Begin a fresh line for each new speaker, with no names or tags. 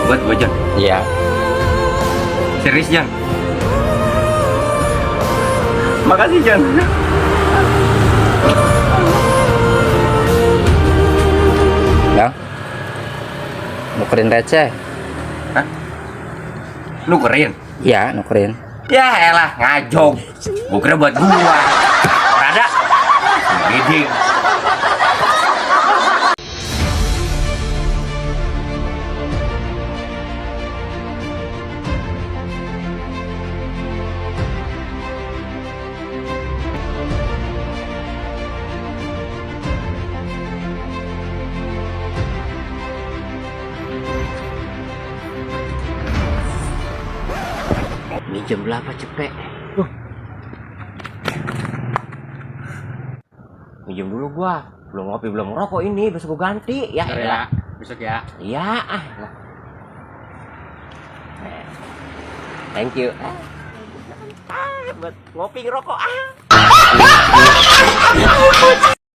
Buat gua, Jan.
Iya.
Serius, Jan. Makasih, Jan.
Bang, nukerin receh.
Hah? Nukerin?
Iya, nukerin.
Ya elah, ngajong. Gua kira buat gua. Rada. Gede.
Ini jam berapa cepet?
Minjem dulu gua. Belum ngopi, belum ngerokok ini. Besok gua ganti. Ya elah.
Besok ya.
Iya ah. Thank you. Buat ngopi ngerokok ah.